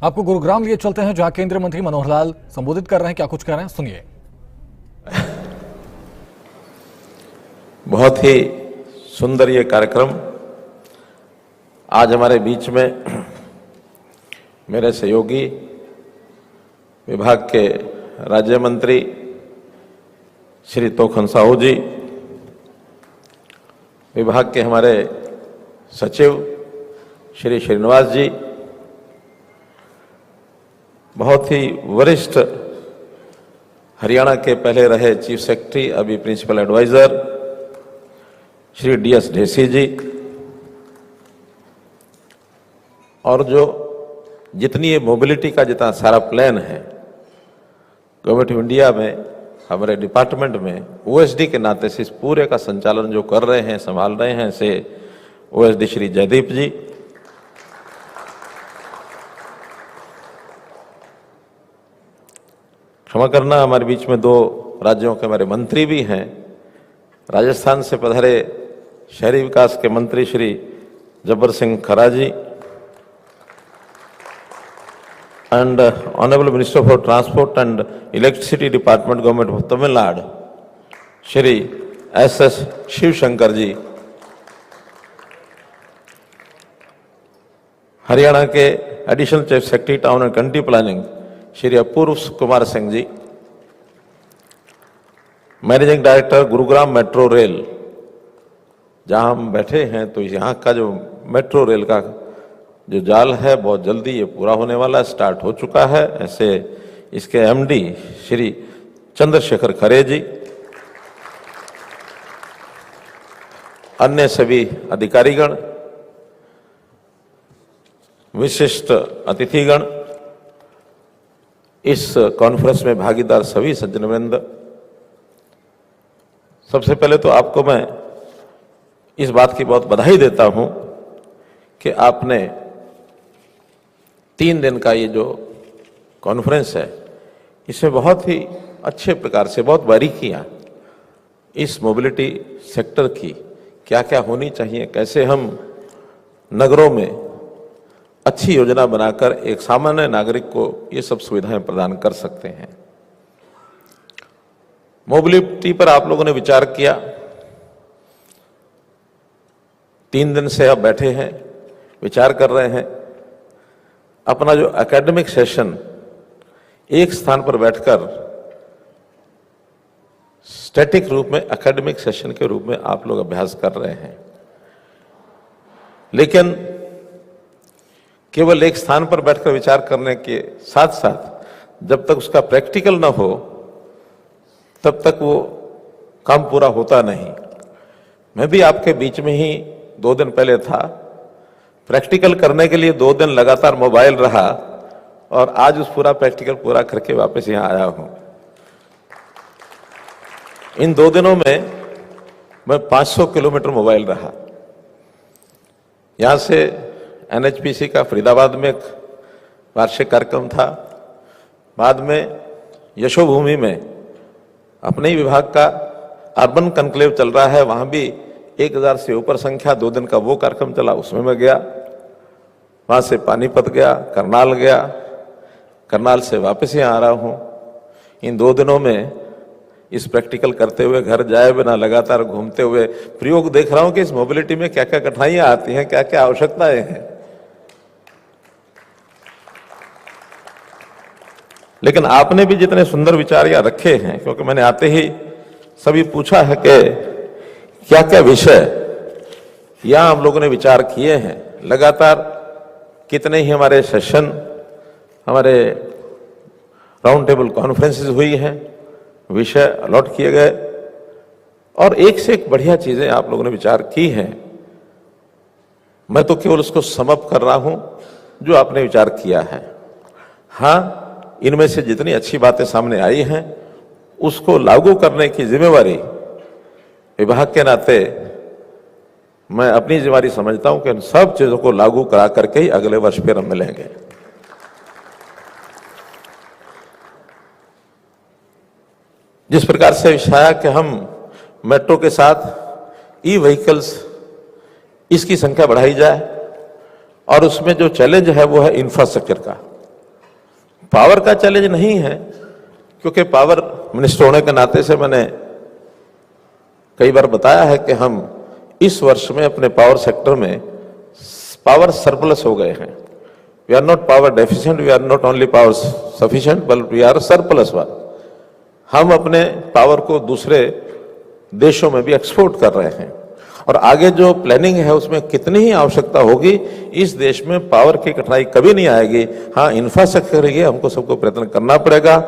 आपको गुरुग्राम लिए चलते हैं, जहां केंद्रीय मंत्री मनोहर लाल संबोधित कर रहे हैं। क्या कुछ कह रहे हैं, सुनिए। बहुत ही सुंदर ये कार्यक्रम आज हमारे बीच में मेरे सहयोगी विभाग के राज्य मंत्री श्री तोखन साहू जी, विभाग के हमारे सचिव श्री श्रीनिवास जी, बहुत ही वरिष्ठ हरियाणा के पहले रहे चीफ सेक्रेटरी, अभी principal adviser Shri DS Dhesi ji, और जो जितनी ये मोबिलिटी का जितना सारा प्लान है गवर्नमेंट ऑफ इंडिया में, हमारे डिपार्टमेंट में OSD के नाते से इस पूरे का संचालन जो कर रहे हैं, संभाल रहे हैं, से OSD श्री जयदीप जी, क्षमा करना हमारे बीच में दो राज्यों के हमारे मंत्री भी हैं। राजस्थान से पधारे शहरी विकास के मंत्री श्री जब्बर सिंह खरा जी and Honorable Minister for Transport and Electricity Department, Government of Tamil Nadu, Shri SS Shiv Shankar ji, Haryana के additional chief secretary town and country planning Shri Apurva Kumar Singh ji, managing director Gurugram metro rail, जहां हम बैठे हैं तो यहाँ का जो मेट्रो रेल का जो जाल है बहुत जल्दी ये पूरा होने वाला, स्टार्ट हो चुका है। ऐसे इसके MD श्री चंद्रशेखर खरे जी, अन्य सभी अधिकारीगण, विशिष्ट अतिथिगण, इस कॉन्फ्रेंस में भागीदार सभी सज्जनवृंद, सबसे पहले तो आपको मैं इस बात की बहुत बधाई देता हूं कि आपने 3 दिन का ये जो कॉन्फ्रेंस है, इसमें बहुत ही अच्छे प्रकार से, बहुत बारीकियां इस मोबिलिटी सेक्टर की क्या क्या होनी चाहिए, कैसे हम नगरों में अच्छी योजना बनाकर एक सामान्य नागरिक को ये सब सुविधाएं प्रदान कर सकते हैं। मोबिलिटी पर आप लोगों ने विचार किया, 3 दिन से आप बैठे हैं, विचार कर रहे हैं। अपना जो एकेडमिक सेशन एक स्थान पर बैठकर स्टैटिक रूप में एकेडमिक सेशन के रूप में आप लोग अभ्यास कर रहे हैं, लेकिन केवल एक स्थान पर बैठकर विचार करने के साथ साथ जब तक उसका प्रैक्टिकल ना हो तब तक वो काम पूरा होता नहीं। मैं भी आपके बीच में ही 2 दिन पहले था, प्रैक्टिकल करने के लिए 2 दिन लगातार मोबाइल रहा और आज उस पूरा प्रैक्टिकल पूरा करके वापस यहाँ आया हूं। इन 2 दिनों में मैं 500 किलोमीटर मोबाइल रहा। यहां से NHPC का फरीदाबाद में एक वार्षिक कार्यक्रम था, बाद में यशोभूमि में अपने ही विभाग का अर्बन कॉन्क्लेव चल रहा है, वहां भी 1000 से ऊपर संख्या 2 दिन का वो कार्यक्रम चला, उसमें मैं गया। वहां से पानीपत गया, करनाल गया, करनाल से वापस यहाँ आ रहा हूं। इन 2 दिनों में इस प्रैक्टिकल करते हुए, घर जाए बिना लगातार घूमते हुए प्रयोग देख रहा हूं कि इस मोबिलिटी में क्या क्या कठिनाइयां आती हैं, क्या क्या आवश्यकताएं हैं। लेकिन आपने भी जितने सुंदर विचार यहाँ रखे हैं, क्योंकि मैंने आते ही सभी पूछा है कि क्या क्या विषय यहां हम लोगों ने विचार किए हैं। लगातार कितने ही हमारे सेशन, हमारे राउंड टेबल कॉन्फ्रेंसेस हुई हैं, विषय अलॉट किए गए और एक से एक बढ़िया चीजें आप लोगों ने विचार की हैं। मैं तो केवल उसको समअप कर रहा हूं जो आपने विचार किया है। हाँ, इनमें से जितनी अच्छी बातें सामने आई हैं उसको लागू करने की जिम्मेवारी विभाग के नाते मैं अपनी जिम्मेवारी समझता हूं कि इन सब चीजों को लागू करा करके ही अगले वर्ष फिर हम मिलेंगे। जिस प्रकार से विषय कि हम मेट्रो के साथ ई-व्हीकल्स इसकी संख्या बढ़ाई जाए और उसमें जो चैलेंज है वो है इंफ्रास्ट्रक्चर का। पावर का चैलेंज नहीं है, क्योंकि पावर मिनिस्टर होने के नाते से मैंने कई बार बताया है कि हम इस वर्ष में अपने पावर सेक्टर में पावर सरप्लस हो गए हैं। We are not power deficient, we are not only power sufficient, but we are surplus one. हम अपने पावर को दूसरे देशों में भी एक्सपोर्ट कर रहे हैं, और आगे जो प्लानिंग है उसमें कितनी ही आवश्यकता होगी, इस देश में पावर की कठिनाई कभी नहीं आएगी। हाँ, इंफ्रास्ट्रक्चर के लिए हमको सबको प्रयत्न करना पड़ेगा,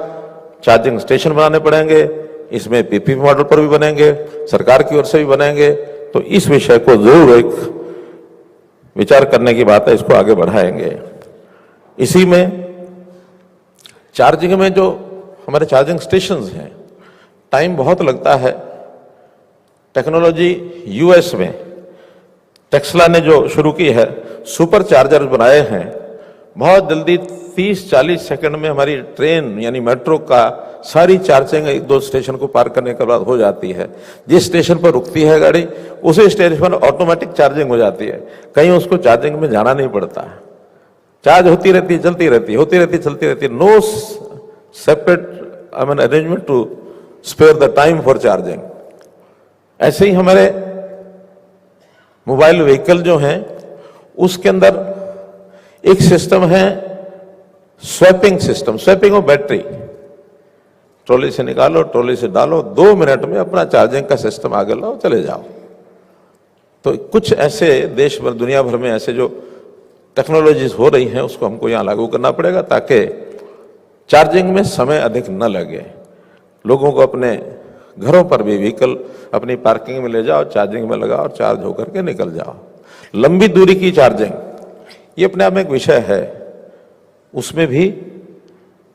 चार्जिंग स्टेशन बनाने पड़ेंगे, इसमें पीपीपी मॉडल पर भी बनेंगे, सरकार की ओर से भी बनेंगे। तो इस विषय को जरूर एक विचार करने की बात है, इसको आगे बढ़ाएंगे। इसी में चार्जिंग में जो हमारे चार्जिंग स्टेशंस हैं, टाइम बहुत लगता है। टेक्नोलॉजी यूएस में टेस्ला ने जो शुरू की है, सुपर चार्जर बनाए हैं, बहुत जल्दी 30-40 सेकंड में हमारी ट्रेन यानी मेट्रो का सारी चार्जिंग एक दो स्टेशन को पार करने के बाद हो जाती है। जिस स्टेशन पर रुकती है गाड़ी, उसी स्टेशन पर ऑटोमेटिक चार्जिंग हो जाती है, कहीं उसको चार्जिंग में जाना नहीं पड़ता है। चार्ज होती रहती, चलती रहती, होती रहती, चलती रहती। No separate arrangement to spare the time for charging. ऐसे ही हमारे मोबाइल व्हीकल जो हैं, उसके अंदर एक सिस्टम है swapping system, swapping of battery. Trolley से निकालो, ट्रॉली से डालो, 2 मिनट में अपना चार्जिंग का सिस्टम आगे लाओ, चले जाओ। तो कुछ ऐसे देश भर, दुनिया भर में ऐसे जो टेक्नोलॉजीज हो रही हैं, उसको हमको यहाँ लागू करना पड़ेगा, ताकि चार्जिंग में समय अधिक न लगे। लोगों को अपने घरों पर भी व्हीकल अपनी पार्किंग में ले जाओ, चार्जिंग में लगाओ और चार्ज होकर के निकल जाओ। लंबी दूरी की चार्जिंग, ये अपने आप में एक विषय है, उसमें भी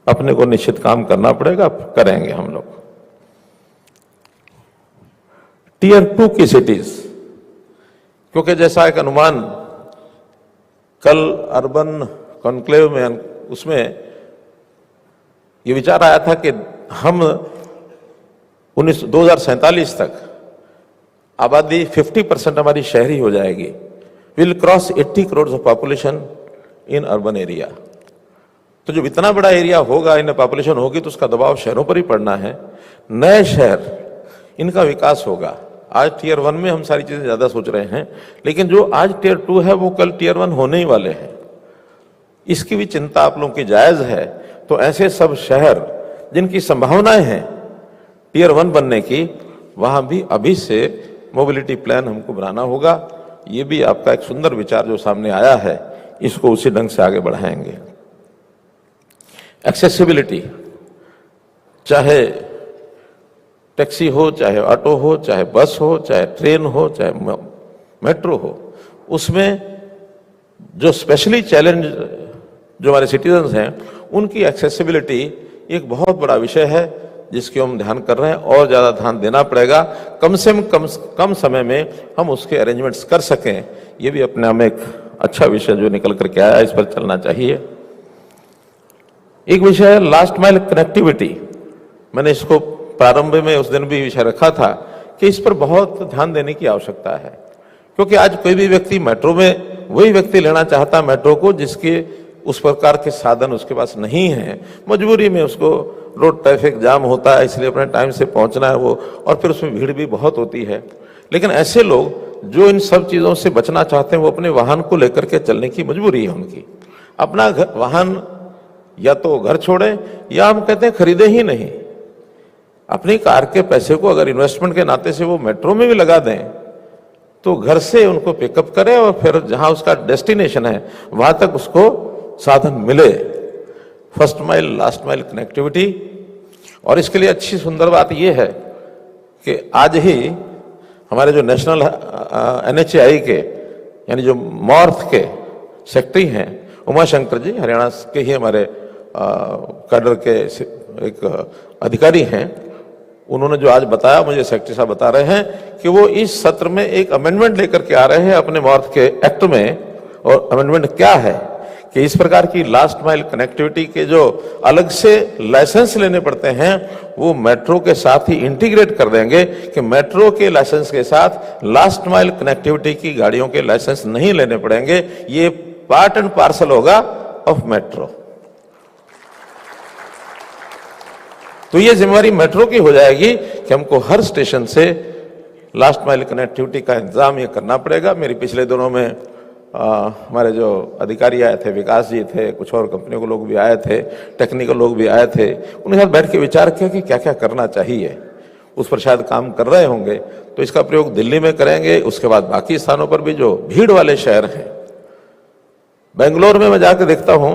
अपने को निश्चित काम करना पड़ेगा, करेंगे हम लोग। टियर 2 की सिटीज, क्योंकि जैसा एक अनुमान कल अर्बन कॉन्क्लेव में उसमें ये विचार आया था कि हम 2047 तक आबादी 50% हमारी शहरी हो जाएगी। Will cross 80 crore of population in urban area. तो जो इतना बड़ा एरिया होगा, इन पॉपुलेशन होगी, तो उसका दबाव शहरों पर ही पड़ना है। नए शहर, इनका विकास होगा। आज टियर 1 में हम सारी चीजें ज्यादा सोच रहे हैं, लेकिन जो आज टियर 2 है वो कल टियर 1 होने ही वाले हैं। इसकी भी चिंता आप लोगों की जायज है। तो ऐसे सब शहर जिनकी संभावनाएं हैं टियर 1 बनने की, वहां भी अभी से मोबिलिटी प्लान हमको बनाना होगा। ये भी आपका एक सुंदर विचार जो सामने आया है, इसको उसी ढंग से आगे बढ़ाएंगे। एक्सेसिबिलिटी, चाहे टैक्सी हो, चाहे ऑटो हो, चाहे बस हो, चाहे ट्रेन हो, चाहे मेट्रो हो, उसमें जो स्पेशली चैलेंज जो हमारे सिटीजन्स हैं, उनकी एक्सेसिबिलिटी एक बहुत बड़ा विषय है, जिसकी हम ध्यान कर रहे हैं और ज्यादा ध्यान देना पड़ेगा। कम से कम समय में हम उसके अरेंजमेंट्स कर सकें, ये भी अपने आप में एक अच्छा विषय जो निकल करके आया, इस पर चलना चाहिए। एक विषय है लास्ट माइल कनेक्टिविटी। मैंने इसको प्रारंभ में उस दिन भी विषय रखा था कि इस पर बहुत ध्यान देने की आवश्यकता है, क्योंकि आज कोई भी व्यक्ति मेट्रो में, वही व्यक्ति लेना चाहता मेट्रो को जिसके उस प्रकार के साधन उसके पास नहीं है। मजबूरी में उसको रोड ट्रैफिक जाम होता है, इसलिए अपने टाइम से पहुंचना है वो, और फिर उसमें भीड़ भी बहुत होती है। लेकिन ऐसे लोग जो इन सब चीजों से बचना चाहते हैं, वो अपने वाहन को लेकर के चलने की मजबूरी है उनकी। अपना वाहन या तो घर छोड़े, या हम कहते हैं खरीदे ही नहीं। अपनी कार के पैसे को अगर इन्वेस्टमेंट के नाते से वो मेट्रो में भी लगा दें, तो घर से उनको पिकअप करें और फिर जहां उसका डेस्टिनेशन है वहां तक उसको साधन मिले। First mile, last mile connectivity. और इसके लिए अच्छी सुंदर बात यह है कि आज ही हमारे जो नेशनल NHAI के यानी जो नॉर्थ के सेक्रेटरी हैं, उमाशंकर जी, हरियाणा के ही हमारे कैडर के एक अधिकारी हैं, उन्होंने जो आज बताया, मुझे सेक्रेटरी साहब बता रहे हैं कि वो इस सत्र में एक अमेंडमेंट लेकर के आ रहे हैं अपने नॉर्थ के एक्ट में। और अमेंडमेंट क्या है कि इस प्रकार की लास्ट माइल कनेक्टिविटी के जो अलग से लाइसेंस लेने पड़ते हैं, वो मेट्रो के साथ ही इंटीग्रेट कर देंगे कि मेट्रो के लाइसेंस के साथ लास्ट माइल कनेक्टिविटी की गाड़ियों के लाइसेंस नहीं लेने पड़ेंगे। ये पार्ट एंड पार्सल होगा ऑफ मेट्रो। तो ये जिम्मेवारी मेट्रो की हो जाएगी कि हमको हर स्टेशन से लास्ट माइल कनेक्टिविटी का इंतजाम ये करना पड़ेगा। मेरी पिछले दिनों में हमारे जो अधिकारी आए थे, विकास जी थे, कुछ और कंपनियों के लोग भी आए थे, टेक्निकल लोग भी आए थे, उनके साथ बैठ के विचार किया कि क्या क्या करना चाहिए। उस पर शायद काम कर रहे होंगे, तो इसका प्रयोग दिल्ली में करेंगे। उसके बाद बाकी स्थानों पर भी जो भीड़ वाले शहर हैं, बेंगलोर में मैं जाकर देखता हूं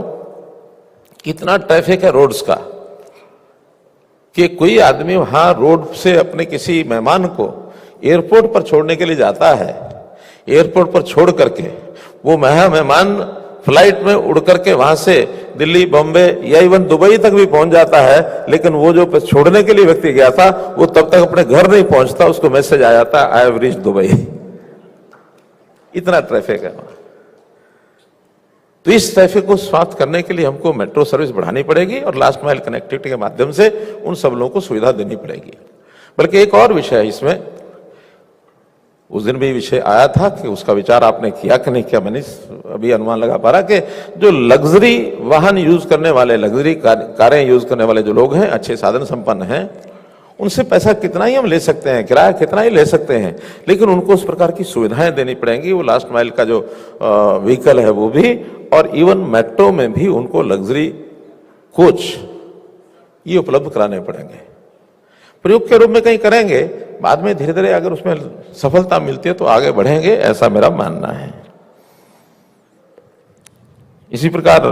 कितना ट्रैफिक है रोड्स का, कि कोई आदमी वहां रोड से अपने किसी मेहमान को एयरपोर्ट पर छोड़ने के लिए जाता है, एयरपोर्ट पर छोड़ करके वो मेहमान फ्लाइट में उड़ करके वहां से दिल्ली, बॉम्बे या इवन दुबई तक भी पहुंच जाता है, लेकिन वो जो छोड़ने के लिए व्यक्ति गया था वो तब तक अपने घर नहीं पहुंचता, उसको मैसेज आ जाता है, आई हैव रीच्ड दुबई। इतना ट्रैफिक है वहां। तो इस ट्रैफिक को समाप्त करने के लिए हमको मेट्रो सर्विस बढ़ानी पड़ेगी और लास्ट माइल कनेक्टिविटी के माध्यम से उन सब लोगों को सुविधा देनी पड़ेगी। बल्कि एक और विषय है इसमें, उस दिन भी विषय आया था कि उसका विचार आपने किया कि नहीं किया, मैंने अभी अनुमान लगा पा रहा कि जो लग्जरी वाहन यूज करने वाले, लग्जरी कारें यूज करने वाले जो लोग हैं, अच्छे साधन संपन्न हैं, उनसे पैसा कितना ही हम ले सकते हैं, किराया कितना ही ले सकते हैं, लेकिन उनको उस प्रकार की सुविधाएं देनी पड़ेंगी। वो लास्ट माइल का जो व्हीकल है वो भी, और इवन मेट्रो में भी उनको लग्जरी कोच ये उपलब्ध कराने पड़ेंगे। प्रयोग के रूप में कहीं करेंगे, बाद में धीरे धीरे अगर उसमें सफलता मिलती है तो आगे बढ़ेंगे, ऐसा मेरा मानना है। इसी प्रकार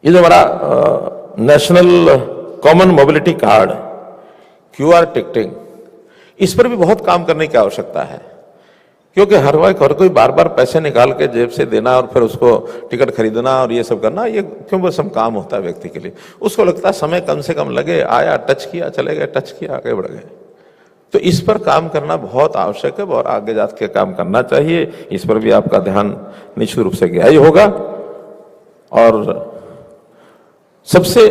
ये जो हमारा national common mobility card, QR ticketing, इस पर भी बहुत काम करने की आवश्यकता है, क्योंकि हर कोई बार बार पैसे निकाल के जेब से देना और फिर उसको टिकट खरीदना और ये सब करना, ये क्यों बस हम काम होता है व्यक्ति के लिए। उसको लगता है समय कम से कम लगे, आया, टच किया, चले गए, टच किया, आगे बढ़ गए। तो इस पर काम करना बहुत आवश्यक है और आगे जाके काम करना चाहिए। इस पर भी आपका ध्यान निश्चित रूप से गया ही होगा। और सबसे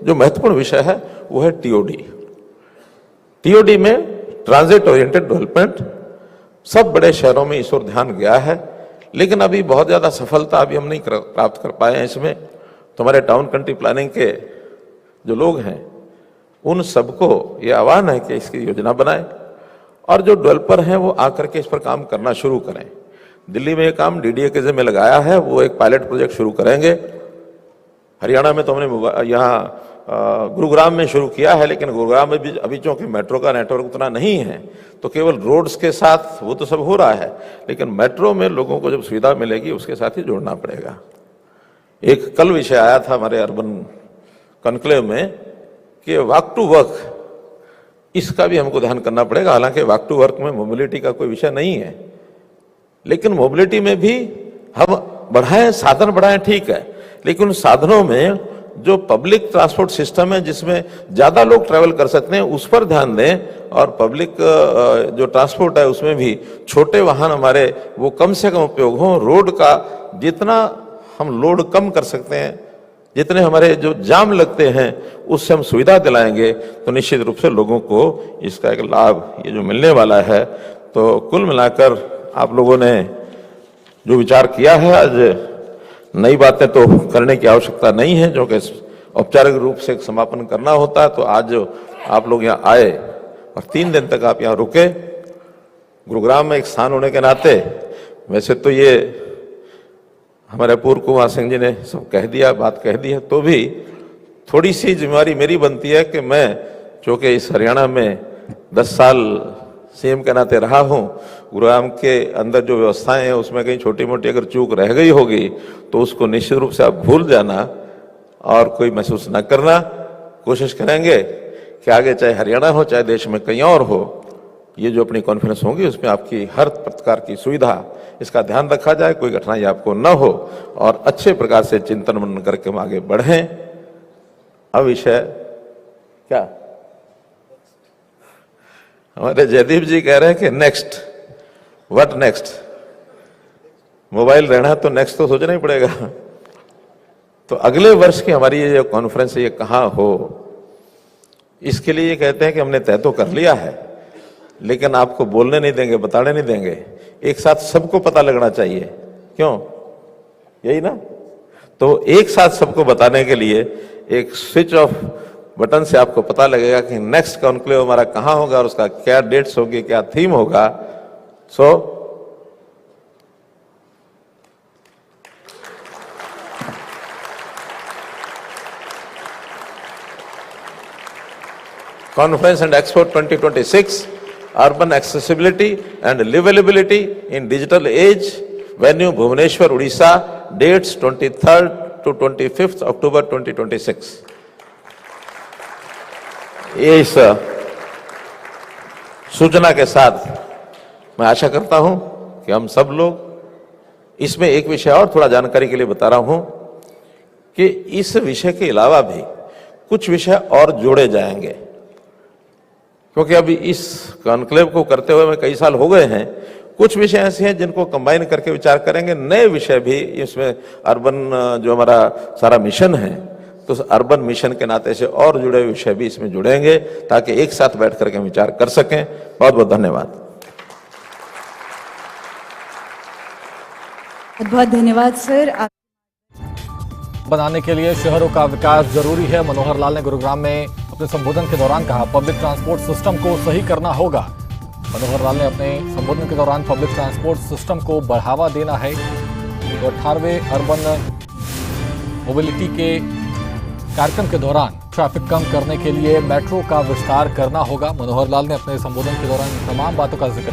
जो महत्वपूर्ण विषय है वो है टीओडी। टीओडी में ट्रांजिट ओरिएंटेड डेवलपमेंट सब बड़े शहरों में इस ओर ध्यान गया है, लेकिन अभी बहुत ज्यादा सफलता अभी हम नहीं प्राप्त कर पाए हैं इसमें। तो हमारे टाउन कंट्री प्लानिंग के जो लोग हैं उन सबको ये आह्वान है कि इसकी योजना बनाएं और जो डेवलपर हैं वो आकर के इस पर काम करना शुरू करें। दिल्ली में ये काम डीडीए के जिम्मे लगाया है, वो एक पायलट प्रोजेक्ट शुरू करेंगे। हरियाणा में तो हमने यहाँ गुरुग्राम में शुरू किया है, लेकिन गुरुग्राम में भी अभी चूंकि मेट्रो का नेटवर्क उतना नहीं है, तो केवल रोड्स के साथ वो तो सब हो रहा है, लेकिन मेट्रो में लोगों को जब सुविधा मिलेगी उसके साथ ही जोड़ना पड़ेगा। एक कल विषय आया था हमारे अर्बन कॉन्क्लेव में कि वॉक टू वर्क, इसका भी हमको ध्यान करना पड़ेगा। हालांकि वॉक टू वर्क में मोबिलिटी का कोई विषय नहीं है, लेकिन मोबिलिटी में भी हम बढ़ाएं, साधन बढ़ाएं, ठीक है, लेकिन साधनों में जो पब्लिक ट्रांसपोर्ट सिस्टम है जिसमें ज्यादा लोग ट्रैवल कर सकते हैं उस पर ध्यान दें, और पब्लिक जो ट्रांसपोर्ट है उसमें भी छोटे वाहन हमारे वो कम से कम उपयोग हो। रोड का जितना हम लोड कम कर सकते हैं, जितने हमारे जो जाम लगते हैं उससे हम सुविधा दिलाएंगे, तो निश्चित रूप से लोगों को इसका एक लाभ ये जो मिलने वाला है। तो कुल मिलाकर आप लोगों ने जो विचार किया है, आज नई बातें तो करने की आवश्यकता नहीं है, जो कि औपचारिक रूप से समापन करना होता है। तो आज आप लोग यहाँ आए और 3 दिन तक आप यहाँ रुके, गुरुग्राम में एक स्थान होने के नाते, वैसे तो ये हमारे पूर्व कुमार सिंह जी ने सब कह दिया, बात कह दी है, तो भी थोड़ी सी जिम्मेवारी मेरी बनती है कि मैं चूंकि इस हरियाणा में 10 साल सीएम के नाते रहा हूं, गुरुग्राम के अंदर जो व्यवस्थाएं हैं उसमें कहीं छोटी मोटी अगर चूक रह गई होगी तो उसको निश्चित रूप से आप भूल जाना और कोई महसूस न करना। कोशिश करेंगे कि आगे चाहे हरियाणा हो चाहे देश में कहीं और हो, ये जो अपनी कॉन्फ्रेंस होगी उसमें आपकी हर प्रकार की सुविधा, इसका ध्यान रखा जाए, कोई कठिनाई आपको न हो और अच्छे प्रकार से चिंतन मनन करके हम आगे बढ़ें। अब विषय क्या, हमारे जयदीप जी कह रहे हैं कि नेक्स्ट, व्हाट नेक्स्ट, मोबाइल रहना तो नेक्स्ट तो सोचना ही पड़ेगा। तो अगले वर्ष की हमारी ये जो कॉन्फ्रेंस है ये कहाँ हो, इसके लिए ये कहते हैं कि हमने तय तो कर लिया है, लेकिन आपको बोलने नहीं देंगे, बताने नहीं देंगे, एक साथ सबको पता लगना चाहिए। क्यों, यही ना? तो एक साथ सबको बताने के लिए एक स्विच ऑफ बटन से आपको पता लगेगा कि नेक्स्ट कॉन्क्लेव हमारा कहाँ होगा और उसका क्या डेट्स होगी, क्या थीम होगा। सो Conference and Expo 2026, Urban Accessibility and Livability in Digital Age, venue Bhubaneswar, Odisha, dates 23rd to 25th October 2026. ये इस सूचना के साथ मैं आशा करता हूं कि हम सब लोग इसमें एक विषय और थोड़ा जानकारी के लिए बता रहा हूं कि इस विषय के अलावा भी कुछ विषय और जोड़े जाएंगे, क्योंकि अभी इस कॉन्क्लेव को करते हुए में कई साल हो गए हैं। कुछ विषय ऐसे हैं जिनको कंबाइन करके विचार करेंगे, नए विषय भी इसमें अर्बन जो हमारा सारा मिशन है, तो अर्बन मिशन के नाते से और जुड़े हुए विषय भी इसमें जुड़ेंगे ताकि एक साथ बैठ करके विचार कर सकें। बहुत बहुत धन्यवाद। बहुत बहुत धन्यवाद सर। बनाने के लिए शहरों का विकास जरूरी है, मनोहर लाल ने गुरुग्राम में अपने संबोधन के दौरान कहा। पब्लिक ट्रांसपोर्ट सिस्टम को सही करना होगा। मनोहर लाल ने अपने संबोधन के दौरान पब्लिक ट्रांसपोर्ट सिस्टम को बढ़ावा देना है। तो 18वें अर्बन मोबिलिटी के कार्यक्रम के दौरान ट्रैफिक कम करने के लिए मेट्रो का विस्तार करना होगा। मनोहर लाल ने अपने संबोधन के दौरान तमाम बातों का जिक्र